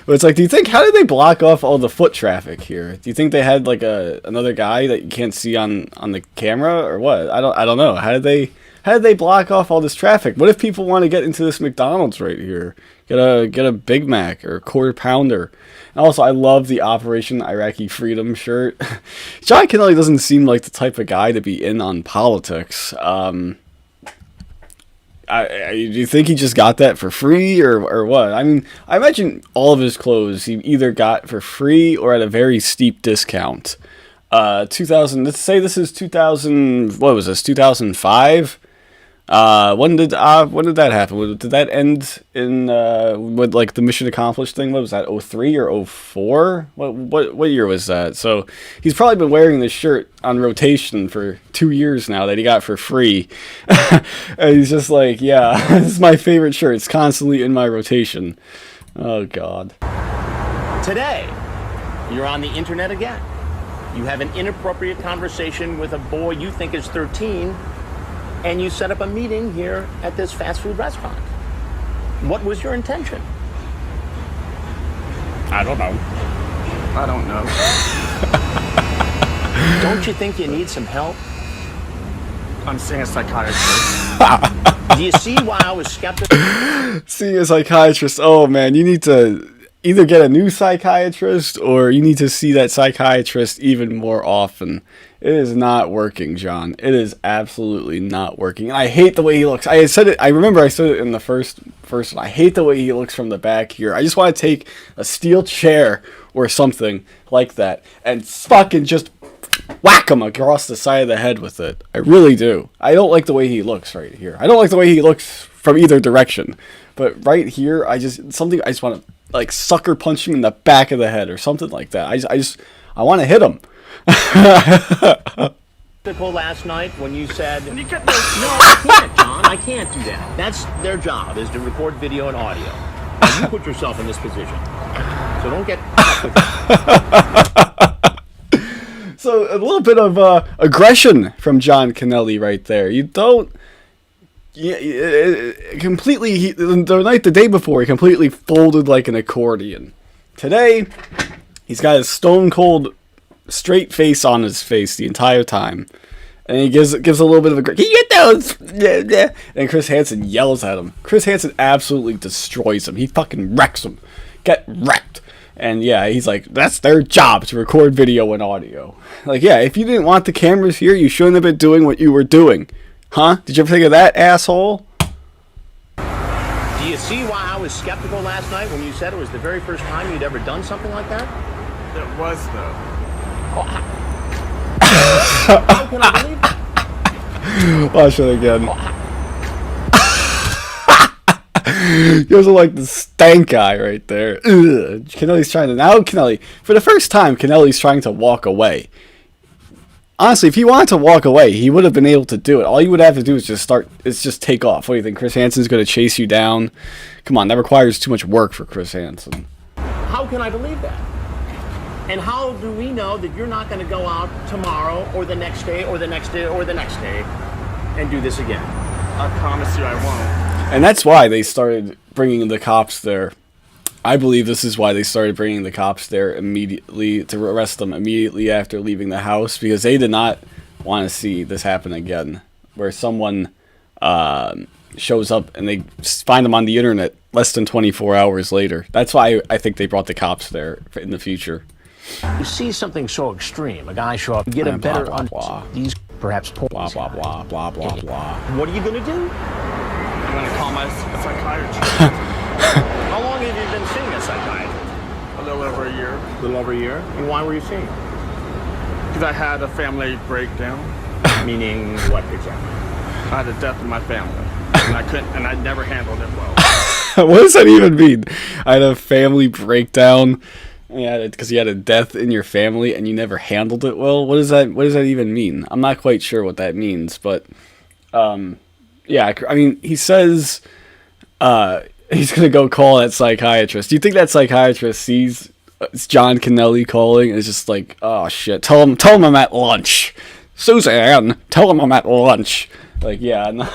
But it's like, do you think how did they block off all the foot traffic here? Do you think they had like another guy that you can't see on the camera or what? I don't know. How did they block off all this traffic? What if people want to get into this McDonald's right here? Get a Big Mac or a quarter pounder. And also, I love the Operation Iraqi Freedom shirt. John Kennelly doesn't seem like the type of guy to be in on politics. Do you think he just got that for free or what? I mean, I imagine all of his clothes he either got for free or at a very steep discount. 2000. Let's say this is 2000. What was this? 2005. When did that happen? Did that end in with like the mission accomplished thing? What was that? 03 or 04? What year was that? So he's probably been wearing this shirt on rotation for 2 years now that he got for free. And he's just like, yeah, this is my favorite shirt. It's constantly in my rotation. Oh God.
Today, you're on the internet again. You have an inappropriate conversation with a boy you think is 13. And you set up a meeting here at this fast food restaurant. What was your intention?
I don't know.
Don't you think you need some help?
I'm seeing a psychiatrist.
Do you see why I was skeptical?
Seeing a psychiatrist. Oh man, you need to either get a new psychiatrist or you need to see that psychiatrist even more often. It is not working, John. It is absolutely not working. And I hate the way he looks. I said it. I remember I said it in the first one. I hate the way he looks from the back here. I just want to take a steel chair or something like that and fucking just whack him across the side of the head with it. I really do. I don't like the way he looks right here. I don't like the way he looks from either direction. But right here, I just want to like sucker punch him in the back of the head or something like that. I want to hit him.
Last night when you said, no, I can't, John. I can't do that. That's their job, is to record video and audio. And you put yourself in this position. So don't get
So a little bit of aggression from John Kennelly right there. You don't... completely... the day before, he completely folded like an accordion. Today, he's got a stone cold... straight face on his face the entire time, and he gives a little bit of a can you get those? And Chris Hansen yells at him. Chris Hansen absolutely destroys him. He fucking wrecks him. Get wrecked. And yeah, he's like, that's their job to record video and audio. Like, yeah, if you didn't want the cameras here, you shouldn't have been doing what you were doing. Huh? Did you ever think of that, asshole?
Do you see why I was skeptical last night when you said it was the very first time you'd ever done something like that?
It was, though.
How can I believe that?
Watch it again. Goes like the stank guy right there. Ugh. Kennelly's trying to... Now Kennelly, for the first time, Kennelly's trying to walk away. Honestly, if he wanted to walk away, he would have been able to do it. All you would have to do is just take off. What do you think? Chris Hansen's going to chase you down? Come on, that requires too much work for Chris Hansen.
How can I believe that? And how do we know that you're not going to go out tomorrow or the next day or the next day or the next day and do this again?
I promise you I won't.
And that's why they started bringing the cops there. I believe this is why they started bringing the cops there immediately to arrest them immediately after leaving the house, because they did not want to see this happen again, where someone shows up and they find them on the internet less than 24 hours later. That's why I think they brought the cops there in the future.
You see something so extreme, a guy show up, get a better understanding. These perhaps
blah blah blah blah blah blah.
What are you gonna do?
I'm gonna call my psychiatrist.
How long have you been seeing a psychiatrist?
A little over a year.
A little over a year. And why were you seeing?
Because I had a family breakdown.
Meaning what exactly?
I had a death in my family, and I never handled it well.
What does that even mean? I had a family breakdown. Yeah, because you had a death in your family and you never handled it well. What does that even mean? I'm not quite sure what that means, but yeah, I mean, he says he's gonna go call that psychiatrist. Do you think that psychiatrist sees it's John Kennelly calling and is just like, oh shit, tell him I'm at lunch. Suzanne, tell him I'm at lunch. Like, yeah, no,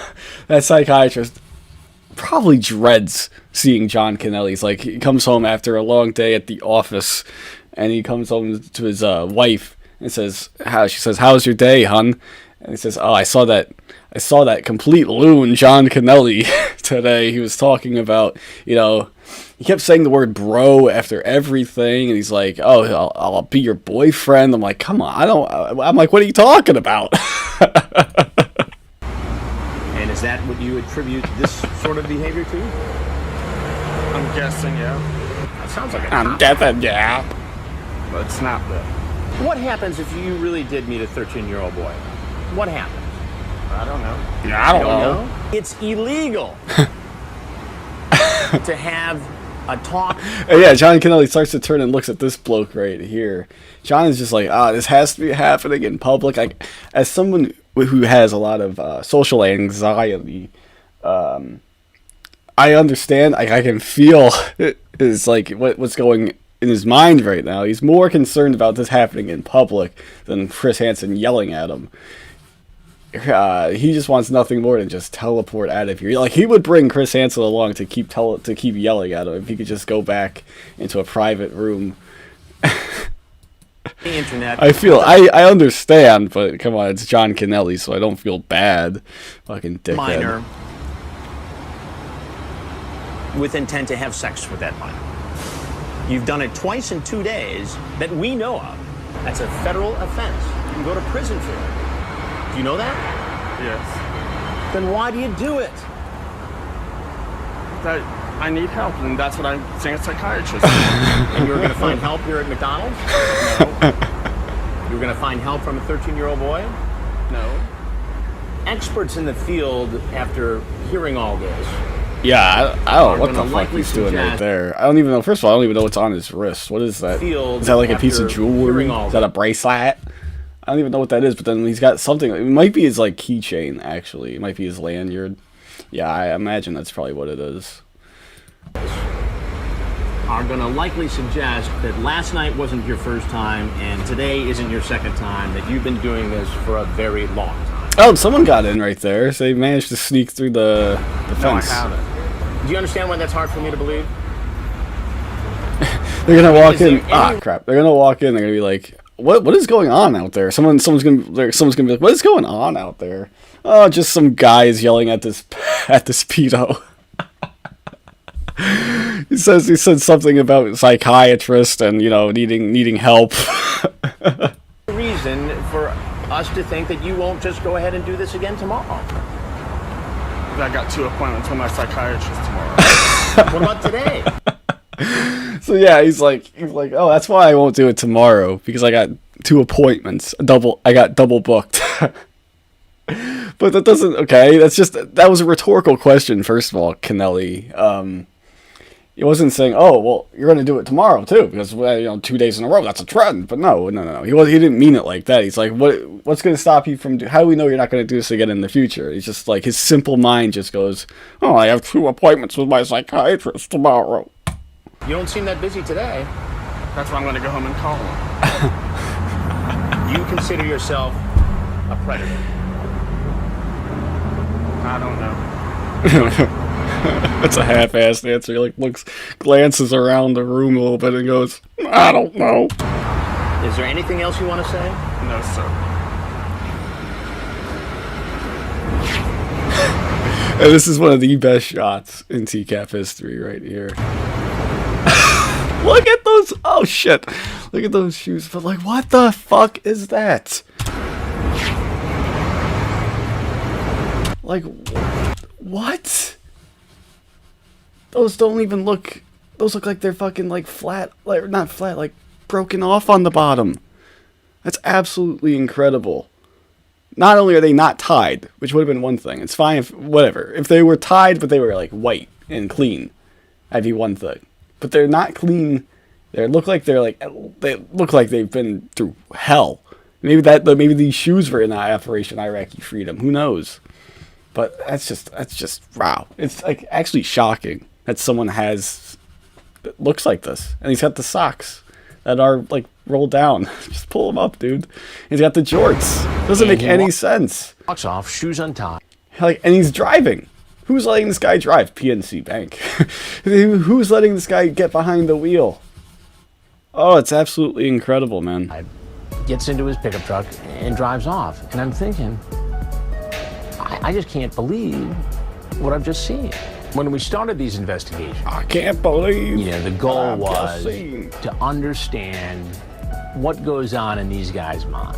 that psychiatrist probably dreads seeing John Kennelly. He's like, he comes home after a long day at the office, and he comes home to his wife and says, she says, how's your day, hun? And he says, oh, I saw that complete loon, John Kennelly, today. He was talking about, he kept saying the word bro after everything, and he's like, oh, I'll be your boyfriend. I'm like, come on, I'm like, what are you talking about?
And is that what you attribute this sort of behavior to?
I'm guessing, yeah.
That sounds like
I'm guessing, yeah.
But it's not though.
What happens if you really did meet a 13-year-old boy? What happens?
I don't know.
Yeah, I don't know.
It's illegal to have a talk.
Yeah, John Kennelly starts to turn and looks at this bloke right here. John is just like, this has to be happening in public. Like, as someone who has a lot of social anxiety, I understand. I can feel is like what's going in his mind right now. He's more concerned about this happening in public than Chris Hansen yelling at him. He just wants nothing more than just teleport out of here. Like, he would bring Chris Hansen along to keep yelling at him if he could just go back into a private room.
The internet.
I understand, but come on, it's John Kennelly, so I don't feel bad. Fucking dickhead.
Minor with intent to have sex with that minor. You've done it twice in 2 days that we know of. That's a federal offense. You can go to prison for it. Do you know that?
Yes.
Then why do you do it?
That I need help, and that's what I'm saying a psychiatrist.
And you're going to find help here at McDonald's? No. You're going to find help from a 13-year-old boy?
No.
Experts in the field, after hearing all this,
yeah, I don't know what the fuck
likely
he's doing right
suggest-
there. I don't even know. First of all, I don't even know what's on his wrist. What is that?
Field
Is that like a piece of
after
jewelry?
hearing all
Is that a bracelet? I don't even know what that is, but then he's got something. It might be his, like, keychain, actually. It might be his lanyard. Yeah, I imagine that's probably what it is.
are going to likely suggest that last night wasn't your first time and today isn't your second time, that you've been doing this for a very long time.
Oh, someone got in right there. So they managed to sneak through the fence.
No, I haven't.
Do you understand why that's hard for me to believe?
They're gonna walk in. Ah, crap! They're gonna walk in. They're gonna be like, "What is going on out there?" Someone's gonna be like, "What is going on out there?" Oh, just some guys yelling at this pedo. He said something about psychiatrist and needing help.
Reason for us to think that you won't just go ahead and do this again tomorrow.
I got 2 appointments with my psychiatrist tomorrow.
What about today?
So yeah, he's like, oh, that's why I won't do it tomorrow, because I got 2 appointments. I got double booked. But that doesn't, okay, that was a rhetorical question, first of all, Kennelly. He wasn't saying, oh, well, you're going to do it tomorrow too, because 2 days in a row, that's a trend. But no. He didn't mean it like that. He's like, what's going to stop you from how do we know you're not going to do this again in the future? He's just like, his simple mind just goes, oh, I have 2 appointments with my psychiatrist tomorrow.
You don't seem that busy today.
That's why I'm going to go home and call him.
You consider yourself a predator?
I don't know.
That's a half-assed answer. He glances around the room a little bit and goes, I don't know.
Is there anything else you want to say?
No, sir.
And this is one of the best shots in TCAP history right here. Look at those, oh shit. Look at those shoes. But what the fuck is that? What? Those don't even look, those look like they're fucking flat, not flat, broken off on the bottom. That's absolutely incredible. Not only are they not tied, which would have been one thing. It's fine if they were tied, but they were white and clean. That'd be one thing. But they're not clean. They look like they look like they've been through hell. Maybe these shoes were in that Operation Iraqi Freedom. Who knows? But that's just wow. It's actually shocking that someone looks like this, and he's got the socks that are roll down. Just pull him up, dude. He's got the jorts. Doesn't make any sense.
Walks off, shoes untied.
Like, and he's driving. Who's letting this guy drive? PNC Bank. Who's letting this guy get behind the wheel? Oh, it's absolutely incredible, man.
Gets into his pickup truck and drives off. And I'm thinking, I just can't believe what I've just seen. When we started these investigations,
I can't believe.
you know, the goal was to understand what goes on in these guys' minds.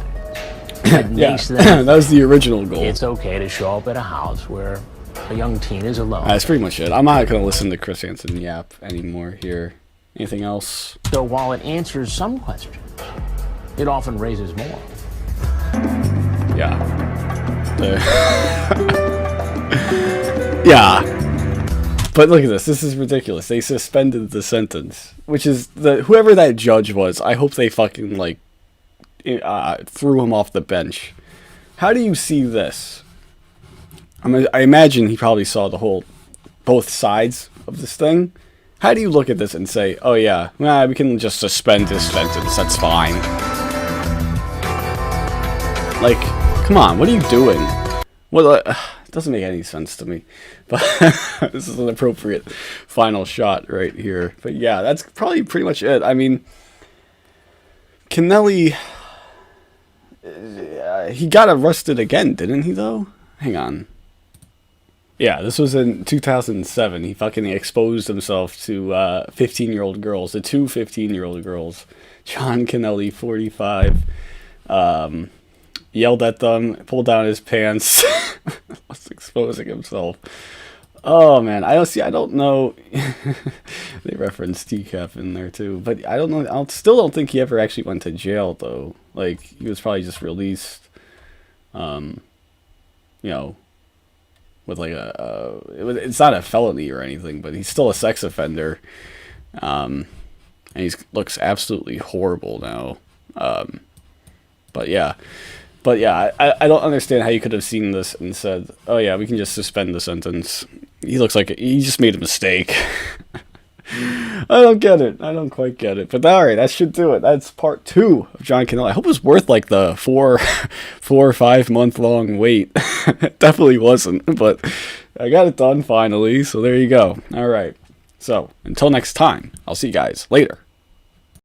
That makes them
that was the original goal.
it's okay to show up at a house where a young teen is alone.
That's pretty much it. I'm not going to listen to Chris Hansen yap anymore here. Anything else?
So while it answers some questions, it often raises more.
Yeah. Yeah. But look at this. This is ridiculous. They suspended the sentence, which is whoever that judge was. I hope they fucking like threw him off the bench. How do you see this? I imagine he probably saw both sides of this thing. How do you look at this and say, oh yeah, we can just suspend this sentence, that's fine. Like, come on, what are you doing? Well, it doesn't make any sense to me. But this is an appropriate final shot right here. But yeah, that's probably pretty much it. I mean, Kennelly, he got arrested again, didn't he though? Hang on. Yeah, this was in 2007. He fucking exposed himself to 15-year-old girls, the two 15-year-old girls. John Kennelly, 45, yelled at them, pulled down his pants, was exposing himself. Oh man, I don't know. They referenced TCAP in there too, but I don't know. I still don't think he ever actually went to jail though. Like he was probably just released. You know. With like it's not a felony or anything, but he's still a sex offender, and he looks absolutely horrible now. But yeah, I don't understand how you could have seen this and said, "Oh yeah, we can just suspend the sentence." He looks like he just made a mistake. I don't get it. I don't quite get it. But all right, that should do it. That's part 2 of John Kennelly. I hope it was worth like the 4 or 5 month long wait. It definitely wasn't, but I got it done finally. So there you go. All right. So until next time, I'll see you guys later.